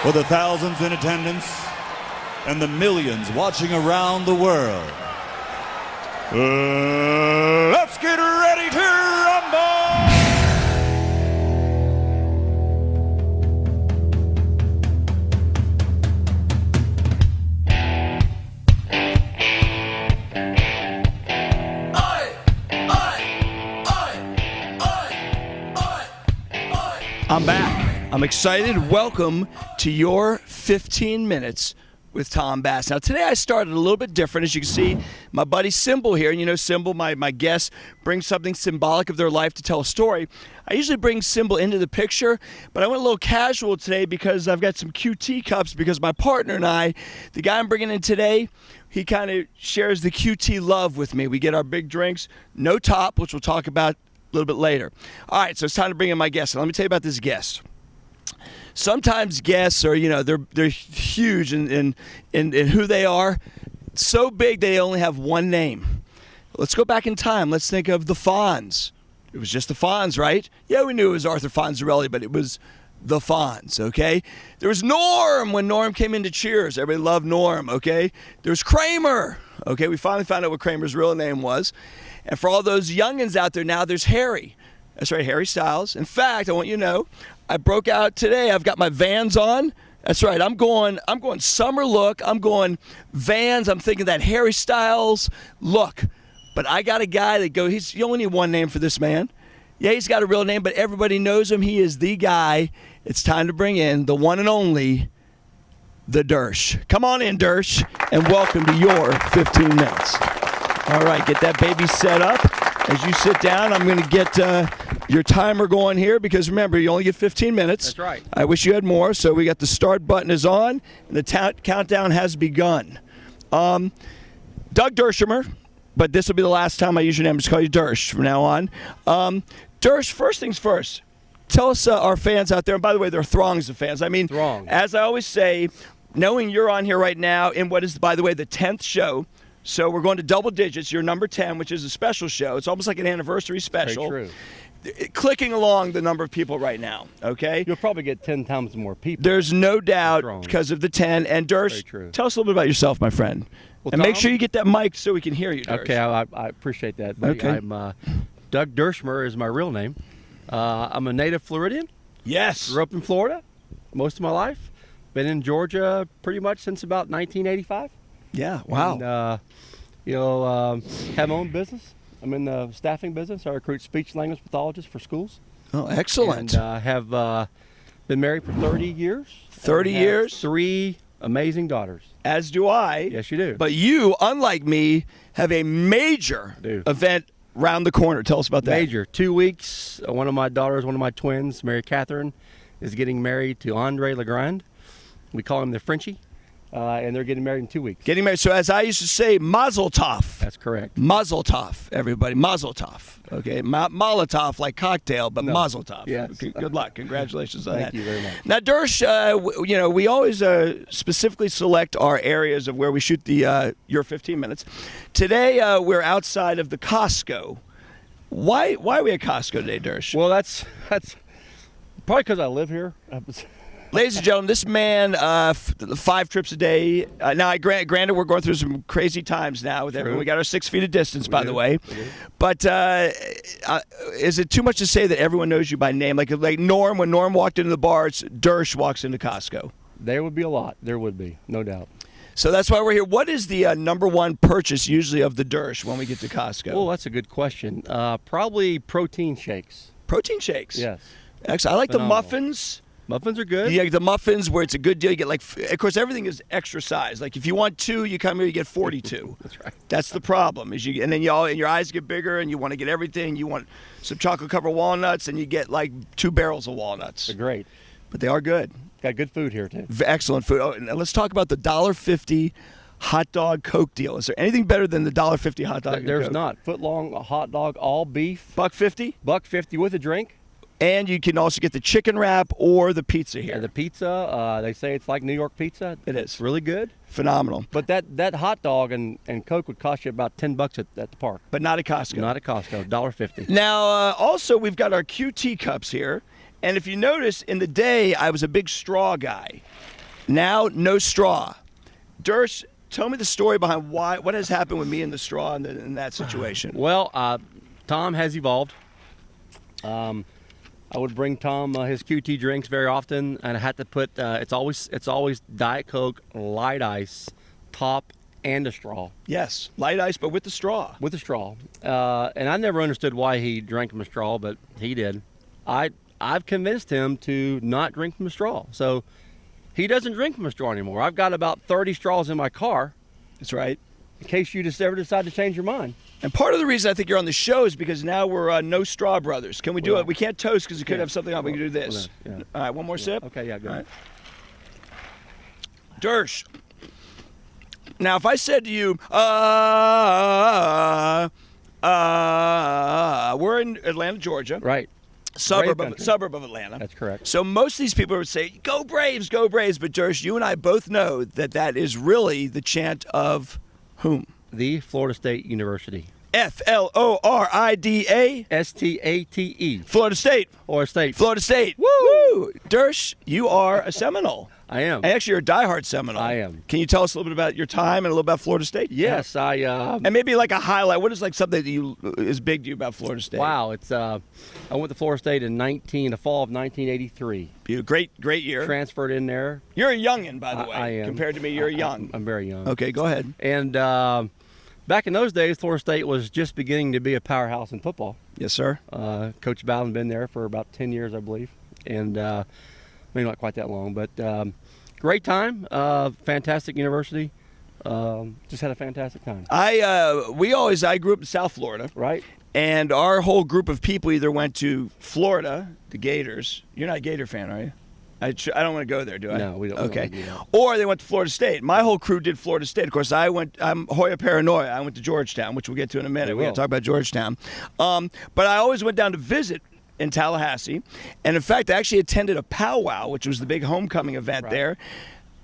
For the thousands in attendance and the millions watching around the world, let's get ready to rumble! I'm back. I'm excited. Welcome to your 15 minutes with Tom Bass. Now, today I started a little bit different. As you can see, my buddy Symbol here, and you know Symbol, my guest, brings something symbolic of their life to tell a story. I usually bring Symbol into the picture, but I went a little casual today because I've got some QT cups because my partner and I, the guy I'm bringing in today, he kind of shares the QT love with me. We get our big drinks, no top, which we'll talk about a little bit later. All right, so it's time to bring in my guest. And let me tell you about this guest. Sometimes guests are, they're huge in who they are. So big they only have one name. Let's go back in time. Let's think of the Fonz. It was just the Fonz, right? Yeah, we knew it was Arthur Fonzarelli, but it was the Fonz, okay? There was Norm when Norm came into Cheers. Everybody loved Norm, okay? There's Kramer, okay? We finally found out what Kramer's real name was. And for all those youngins out there now, there's Harry. That's right, Harry Styles. In fact, I want you to know, I broke out today. I've got my Vans on. That's right. I'm going summer look. I'm going Vans. I'm thinking that Harry Styles look. But I got a guy that you only need one name for this man. Yeah, he's got a real name, but everybody knows him. He is the guy. It's time to bring in the one and only, the Dersh. Come on in, Dersh, and welcome to your 15 minutes. All right, get that baby set up. As you sit down, I'm going to get your timer going here because remember, you only get 15 minutes. That's right. I wish you had more. So we got the start button is on, and the countdown has begun. Doug Dershimer, but this will be the last time I use your name. I'll just call you Dersh from now on. Dersh, first things first. Tell us, our fans out there, and by the way, there are throngs of fans. I mean, as I always say, knowing you're on here right now in what is, by the way, the 10th show. So we're going to double digits. You're number 10, which is a special show. It's almost like an anniversary special. Very true. Clicking along the number of people right now, okay? You'll probably get 10 times more people. There's no doubt because of the 10. And Dersh, tell us a little bit about yourself, my friend. Well, and Tom, make sure you get that mic so we can hear you, Dersh. Okay, I appreciate that. Buddy. Okay. I'm Doug Dershimer is my real name. I'm a native Floridian. Yes. Grew up in Florida most of my life. Been in Georgia pretty much since about 1985. Yeah, wow. And, have my own business. I'm in the staffing business. I recruit speech language pathologists for schools. Oh, excellent. And have been married for 30 years. 30 years? 3 amazing daughters. As do I. Yes, you do. But you, unlike me, have a major event round the corner. Tell us about that. Major. 2 weeks. One of my daughters, one of my twins, Mary Catherine, is getting married to Andre Legrand. We call him the Frenchie. And they're getting married in 2 weeks. Getting married. So as I used to say, Mazel Tov. That's correct. Mazel Tov, everybody. Mazel Tov. Okay, Molotov like cocktail, but Mazel Tov. Yes. Okay, good luck. Congratulations on that. Thank you very much. Now, Dersh, we always specifically select our areas of where we shoot the your 15 minutes. Today, we're outside of the Costco. Why are we at Costco today, Dersh? Well, that's probably because I live here. Ladies and gentlemen, this man, 5 trips a day. Now, granted, we're going through some crazy times now with everyone. We got our 6 feet of distance, by the way. But is it too much to say that everyone knows you by name? Like Norm, when Norm walked into the bar, it's Dersh walks into Costco. There would be a lot. There would be, no doubt. So that's why we're here. What is the number one purchase usually of the Dersh when we get to Costco? Oh, that's a good question. Probably protein shakes. Protein shakes? Yes. Excellent. I like Phenomenal. the muffins. Muffins are good. Yeah, the muffins where it's a good deal. You get of course, everything is extra size. Like if you want 2, you come here, you get 42. That's right. That's the problem. And then your eyes get bigger, and you want to get everything. You want some chocolate covered walnuts, and you get like 2 barrels of walnuts. They're great. But they are good. Got good food here too. Excellent food. Oh, and let's talk about the $1.50 hot dog Coke deal. Is there anything better than the $1.50 hot dog? There's Coke? not. Foot long hot dog, all beef. $1.50? $1.50 with a drink. And you can also get the chicken wrap or the pizza here. Yeah, the pizza, they say it's like New York pizza. It is. It's really good. Phenomenal. But that hot dog and Coke would cost you about $10 at the park. But not at Costco. Not at Costco, $1.50. Now, also, we've got our QT cups here. And if you notice, in the day, I was a big straw guy. Now, no straw. Dersh, tell me the story behind what has happened with me and the straw in that situation. Well, Tom has evolved. I would bring Tom his QT drinks very often, and I had to put it's always Diet Coke, light ice, top, and a straw. Yes, light ice, but with the straw. With a straw. And I never understood why he drank from a straw, but he did. I've convinced him to not drink from a straw, so he doesn't drink from a straw anymore. I've got about 30 straws in my car. That's right. In case you just ever decide to change your mind. And part of the reason I think you're on the show is because now we're no straw brothers. Can we do it? We can't toast because we could have something on. We can do this. Yeah. All right, one more sip. Okay, yeah, go ahead. Dersh. Now, if I said to you, we're in Atlanta, Georgia. Right. Suburb country. of Atlanta. That's correct. So most of these people would say, go Braves, go Braves. But Dersh, you and I both know that is really the chant of whom? The Florida State University. Florida. STATE. Florida State. Or State. Florida State. Woo! Dersh, you are a Seminole. I am. And actually, you're a diehard Seminole. I am. Can you tell us a little bit about your time and a little about Florida State? Yes, And maybe like a highlight. What is like something that is big to you about Florida State? Wow, it's I went to Florida State in the fall of 1983. Great year. Transferred in there. You're a youngin', by the way. I am. Compared to me, you're young. I'm very young. Okay, go ahead. And back in those days, Florida State was just beginning to be a powerhouse in football. Yes, sir. Coach Bowden been there for about 10 years, I believe, and maybe not quite that long, but great time. Fantastic university. Just had a fantastic time. I grew up in South Florida. Right. And our whole group of people either went to Florida, the Gators. You're not a Gator fan, are you? I don't want to go there, do I? No, we don't. Okay. We don't do that. Or they went to Florida State. My whole crew did Florida State. Of course, I'm Hoya Paranoia. I went to Georgetown, which we'll get to in a minute. We're going to talk about Georgetown. But I always went down to visit in Tallahassee. And, in fact, I actually attended a powwow, which was the big homecoming event there.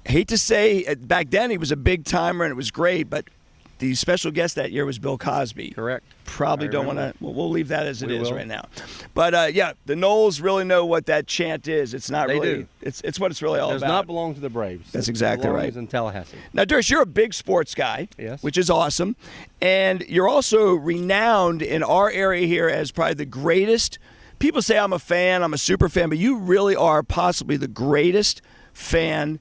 Hate to say, back then he was a big timer and it was great, but the special guest that year was Bill Cosby. Correct. Probably don't want to. We'll leave that as it is will. right now. But the Noles really know what that chant is. It's not They really. do. It's what it's really all Does about. not belong to the Braves. That's exactly right. It belongs in Tallahassee. Now, Dersh, you're a big sports guy. Yes. Which is awesome, and you're also renowned in our area here as probably the greatest. People say I'm a fan, I'm a super fan, but you really are possibly the greatest fan.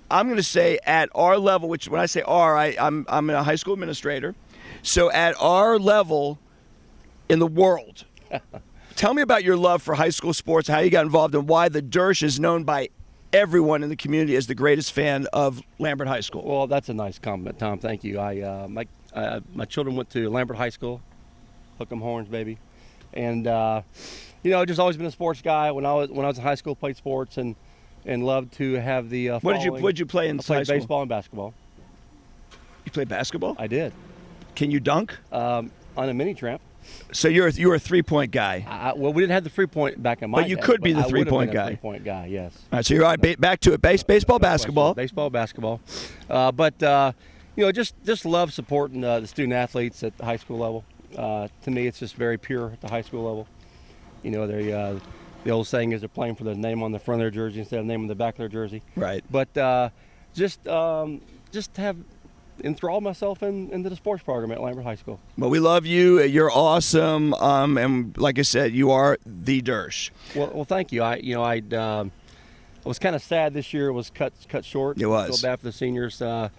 I'm going to say at our level, which when I say our, I'm a high school administrator. So at our level in the world, tell me about your love for high school sports, how you got involved, and why the Dersh is known by everyone in the community as the greatest fan of Lambert High School. Well, that's a nice compliment, Tom. Thank you. My children went to Lambert High School, Hook 'em Horns, baby, and just always been a sports guy. When I was in high school, played sports and loved to have the. What did you play in I played high school? baseball and basketball. You played basketball? I did. Can you dunk? On a mini tramp. So you're a 3-point guy. Well, we didn't have the 3-point back in my But you day, could be the I would have 3-point been a guy. 3-point guy, yes. All right, so you're all right. Back to it. Baseball, basketball. Baseball, basketball. Just love supporting the student athletes at the high school level. To me, it's just very pure at the high school level. The old saying is they're playing for the name on the front of their jersey instead of the name on the back of their jersey. Right. But just have enthralled myself into the sports program at Lambert High School. Well, we love you. You're awesome. And like I said, you are the Dersh. Well, thank you. I was kind of sad this year. It was cut short. It was. I feel bad for the seniors. I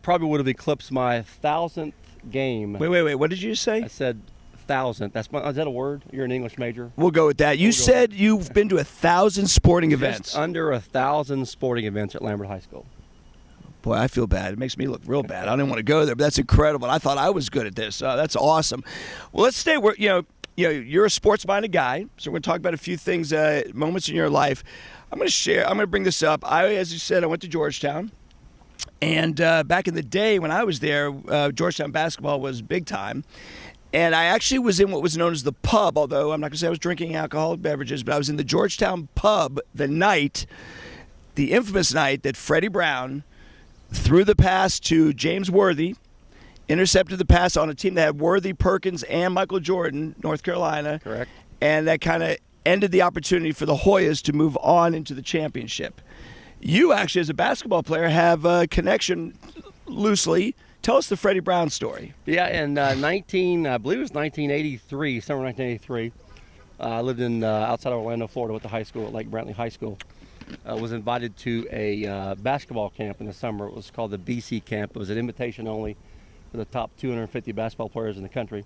probably would have eclipsed my 1,000th game. Wait. What did you say? I said 1,000th. Is that a word? You're an English major. We'll go with that. You said you've been to 1,000 sporting events. Just under 1,000 sporting events at Lambert High School. Boy, I feel bad. It makes me look real bad. I didn't want to go there, but that's incredible. I thought I was good at this. That's awesome. Well, let's stay where you're a sports-minded guy, so we're going to talk about a few things, moments in your life. I'm going to bring this up. As you said, I went to Georgetown. And back in the day when I was there, Georgetown basketball was big time. And I actually was in what was known as the pub, although I'm not going to say I was drinking alcoholic beverages, but I was in the Georgetown pub the infamous night that Freddie Brown threw the pass to James Worthy, intercepted the pass on a team that had Worthy, Perkins, and Michael Jordan, North Carolina. Correct. And that kind of ended the opportunity for the Hoyas to move on into the championship. You actually, as a basketball player, have a connection loosely. Tell us the Freddie Brown story. Yeah, in I believe it was 1983, summer 1983. I lived in outside of Orlando, Florida, with the high school at Lake Brantley High School. Was invited to a basketball camp in the summer. It was called the BC camp. It was an invitation only for the top 250 basketball players in the country.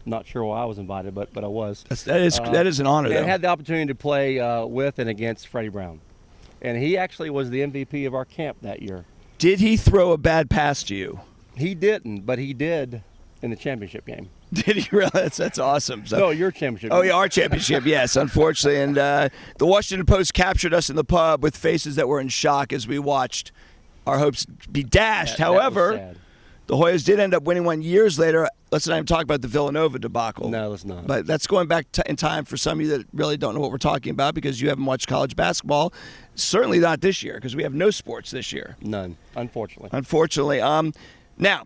Not sure why I was invited, but I was. That is an honor, and though. I had the opportunity to play with and against Freddie Brown. And he actually was the MVP of our camp that year. Did he throw a bad pass to you? He didn't, but he did in the championship game. Did he really? That's awesome. So, No, your championship oh, game. yeah, our championship, yes, unfortunately. And the Washington Post captured us in the pub with faces that were in shock as we watched our hopes be dashed. That was However, sad. the Hoyas did end up winning one years later. Let's not even talk about the Villanova debacle. No, let's not. But that's going back in time for some of you that really don't know what we're talking about because you haven't watched college basketball. Certainly not this year because we have no sports this year. None, unfortunately. Unfortunately. Now,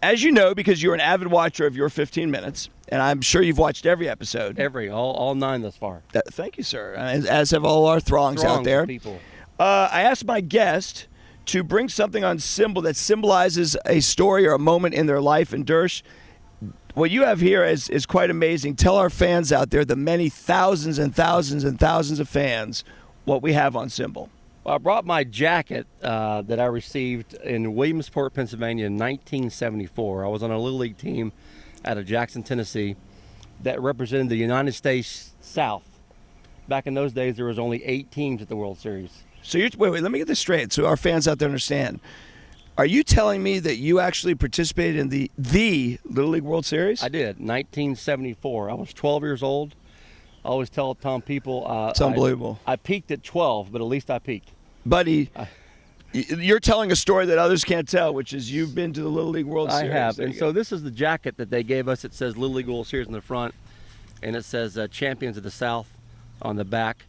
as you know, because you're an avid watcher of your 15 minutes, and I'm sure you've watched every episode. All 9 thus far. Thank you, sir. As have all our throngs out Throngs there. of people. I asked my guest to bring something on Symbol that symbolizes a story or a moment in their life. And Dersh, what you have here is quite amazing. Tell our fans out there, the many thousands and thousands and thousands of fans, what we have on Symbol. Well, I brought my jacket that I received in Williamsport, Pennsylvania in 1974. I was on a Little League team out of Jackson, Tennessee that represented the United States South. Back in those days, there was only 8 teams at the World Series. So wait, let me get this straight so our fans out there understand. Are you telling me that you actually participated in the Little League World Series? I did, 1974. I was 12 years old. I always tell Tom people It's unbelievable. I peaked at 12, but at least I peaked. Buddy, you're telling a story that others can't tell, which is you've been to the Little League World Series. I have, There and you so go. this is the jacket that they gave us. It says Little League World Series in the front, and it says Champions of the South on the back.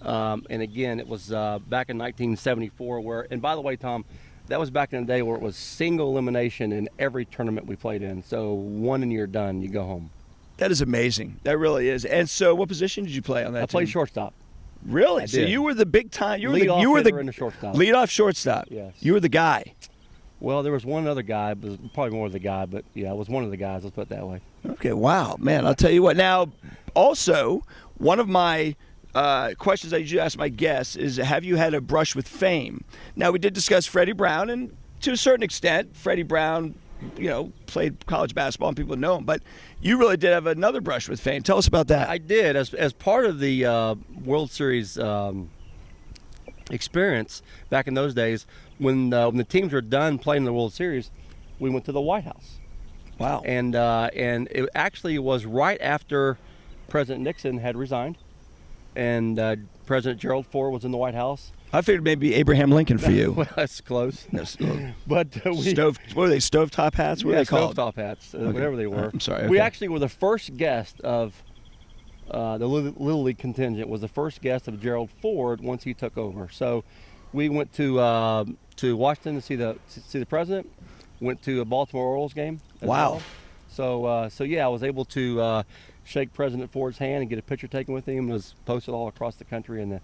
And again, it was back in 1974 where, and by the way, Tom, that was back in the day where it was single elimination in every tournament we played in. So one and you're done, you go home. That is amazing. That really is. And so what position did you play on that I played team? shortstop. Really? I So did. you were the big time. You were Leadoff you were hitter and a shortstop. Leadoff shortstop. Yes. You were the guy. Well, there was one other guy, but probably more of the guy, but yeah, I was one of the guys, let's put it that way. Okay, wow, man. I'll tell you what. Now, also, one of my questions I usually ask my guests is, have you had a brush with fame? Now, we did discuss Freddie Brown, and to a certain extent, Freddie Brown, played college basketball and people know him, but you really did have another brush with fame. Tell us about that. I did. As part of the World Series experience back in those days, when the teams were done playing the World Series, we went to the White House. Wow. And it actually was right after President Nixon had resigned, and President Gerald Ford was in the White House. I figured maybe Abraham Lincoln for you. Well, that's close. No, But we what are they, stovetop hats? What are yeah, they called? stovetop hats, whatever they were. I'm sorry, We okay. actually were the first guest of the Little League contingent. Was the first guest of Gerald Ford once he took over. So we went to Washington to see the president. Went to a Baltimore Orioles game. As Wow. Well. So yeah, I was able to shake President Ford's hand and get a picture taken with him. It was posted all across the country in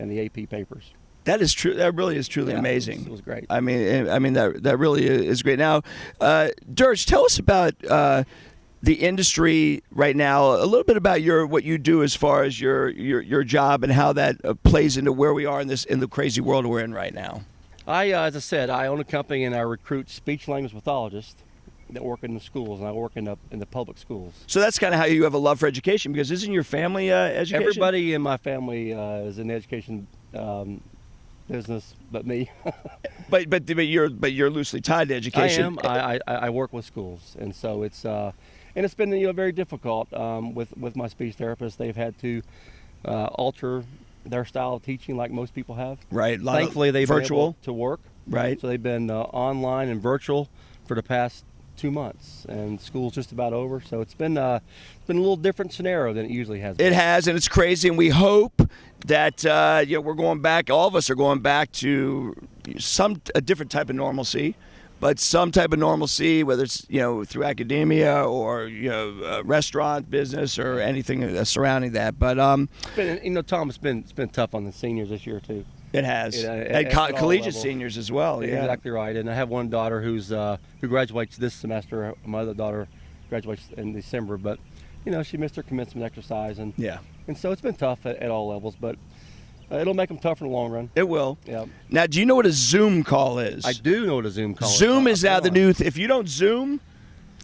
the AP papers. That is true. That really is truly Yeah, amazing. it was great. I mean that really is great. Now, Dersh, tell us about the industry right now. A little bit about what you do as far as your job and how that plays into where we are in the crazy world we're in right now. As I said, I own a company and I recruit speech language pathologists that work in the schools, and I work in the public schools. So that's kind of how you have a love for education, because isn't your family education? Everybody in my family is in the education business, but me. But you're loosely tied to I education. am. I work with schools, and so it's been very difficult with my speech therapist. They've had to alter their style of teaching, like most people have. Right. A lot of Thankfully, they've been virtual. able to work. Right. So they've been online and virtual for the past 2 months, and school's just about over. So it's been a little different scenario than it usually has been. It has, and it's crazy, and we hope that we're going back. All of us are going back to a different type of normalcy. but some type of normalcy, whether it's through academia or restaurant business or anything surrounding that. But Tom, it's been tough on the seniors this year too. it has At collegiate levels. seniors as well. Yeah, Exactly right. And I have one daughter who graduates this semester. My other daughter graduates in December, but she missed her commencement exercise, and so it's been tough at all levels, but it'll make them tougher in the long run. It will. Yeah. Now, do you know what a Zoom call is? I do know what a Zoom call is. Zoom is now the Come new. If you don't Zoom,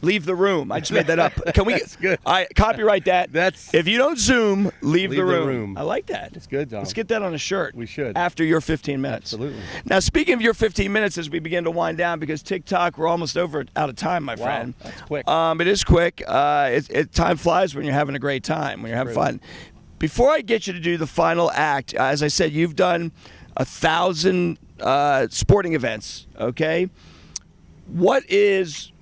leave the room. I just made that up. Can we? That's good. Copyright that. That's- if you don't Zoom, leave the the room. room. I like that. It's good, Tom. Let's get that on a shirt. We should. After your 15 minutes. Absolutely. Now, speaking of your 15 minutes, as we begin to wind down, because TikTok, we're almost out of time, my Wow, friend. that's quick. It is quick. Time flies when you're having a great time, when you're having True. fun. Before I get you to do the final act, as I said, you've done 1,000 sporting events. Okay, what is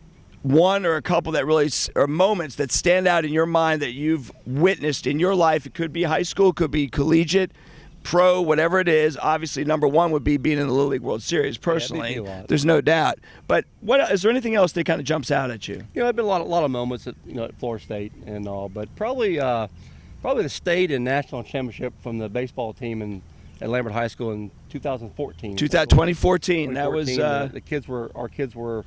one or a couple that really are moments that stand out in your mind that you've witnessed in your life? It could be high school, could be collegiate, pro, whatever it is. Obviously, number one would be being in the Little League World Series. Personally, deal, lot. there's no doubt. But is there anything else that kind of jumps out at you? There've been a lot of moments at Florida State and all, but probably the state and national championship from the baseball team at Lambert High School in 2014. 2014. That was. Our kids were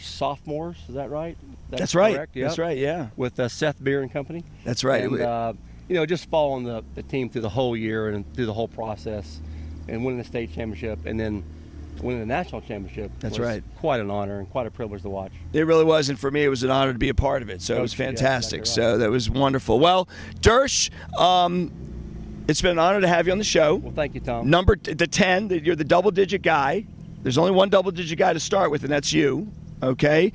sophomores. Is that right? That's right. Correct? Yep. That's right. Yeah. With Seth Beer and Company. That's right. And, just following the team through the whole year and through the whole process, and winning the state championship, and then winning the national championship. That's was right. Quite an honor and quite a privilege to watch. It really was, and for me, it was an honor to be a part of it. So it was Yeah, fantastic. exactly right. So that was wonderful. Well, Dersh, it's been an honor to have you on the show. Well, thank you, Tom. The 10, you're the double-digit guy. There's only one double-digit guy to start with, and that's you. Okay.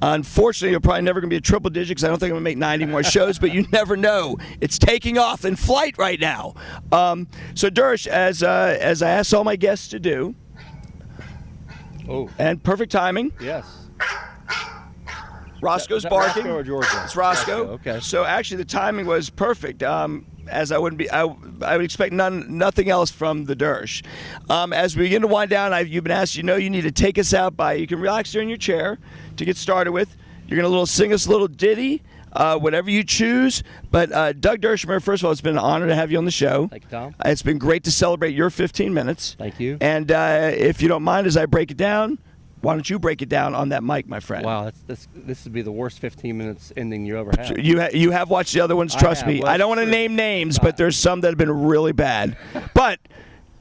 Unfortunately, you're probably never going to be a triple digit because I don't think I'm going to make 90 more shows, but you never know. It's taking off in flight right now. So, Dersh, as I asked all my guests to do, Oh, and perfect timing, yes. Roscoe's Is that barking. Roscoe or Georgia? It's Roscoe. Okay. So actually, the timing was perfect. As I wouldn't be, I would expect nothing else from the Dersh. As we begin to wind down, you've been asked. You need to take us out by. You can relax there in your chair to get started with. You're gonna sing us a little ditty, whatever you choose. But Doug Dershmer, first of all, it's been an honor to have you on the show. Thank you, Tom. It's been great to celebrate your 15 minutes. Thank you. And if you don't mind, as I break it down, why don't you break it down on that mic, my friend? Wow, this would be the worst 15 minutes ending you ever had. You have watched the other ones, trust have. me. Well, I don't want to true. name names, but there's some that have been really bad. But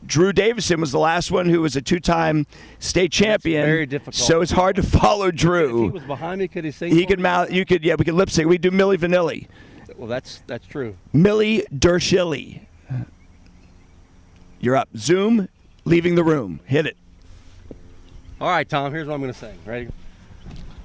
Drew Davison was the last one who was a two-time state champion. very difficult. So it's hard to follow If Drew. he was behind me, could he sing? He for could me? mouth. We could lip sync. We do Milli Vanilli. Well, that's true. Millie Dershilly. You're up. Zoom, leaving the room. Hit it. All right, Tom, here's what I'm going to sing. Ready?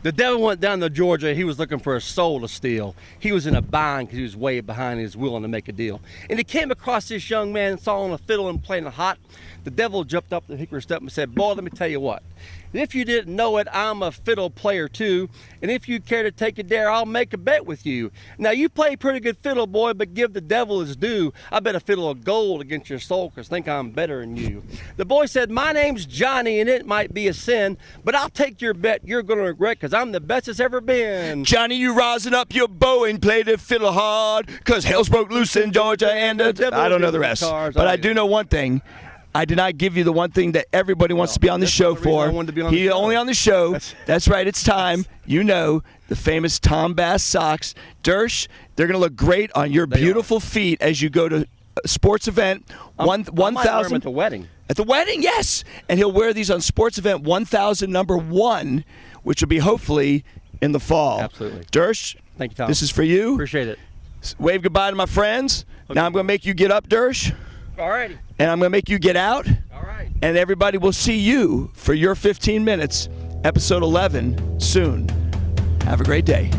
The devil went down to Georgia. He was looking for a soul to steal. He was in a bind because he was way behind. He was willing to make a deal. And he came across this young man sawing a fiddle and playing it hot. The devil jumped up the hickory step and said, "Boy, let me tell you what. If you didn't know it, I'm a fiddle player too. And if you care to take a dare, I'll make a bet with you. Now, you play pretty good fiddle, boy, but give the devil his due. I bet a fiddle of gold against your soul because think I'm better than you." The boy said, "My name's Johnny, and it might be a sin, but I'll take your bet you're going to regret because I'm the best it's ever been." Johnny, you rising up your bow and play the fiddle hard, because hell's broke loose in Georgia and I don't know the rest. But I do know one thing. I did not give you the one thing that everybody wants to be on the that's show the reason for. I wanted to be on the He show. only on the show. That's right. It's time. The famous Tom Bass socks. Dersh, they're going to look great on your beautiful feet as you go to a sports event. I might wear 'em 1,000 at the wedding. At the wedding, yes. And he'll wear these on sports event 1,000 number 1, which will be hopefully in the fall. Absolutely. Dersh, Thank you, Tom. this is for you. Appreciate it. Wave goodbye to my friends. Now I'm going to make you get up, Dersh, All righty. and I'm going to make you get out. All right. And everybody will see you for your 15 minutes, episode 11, soon. Have a great day.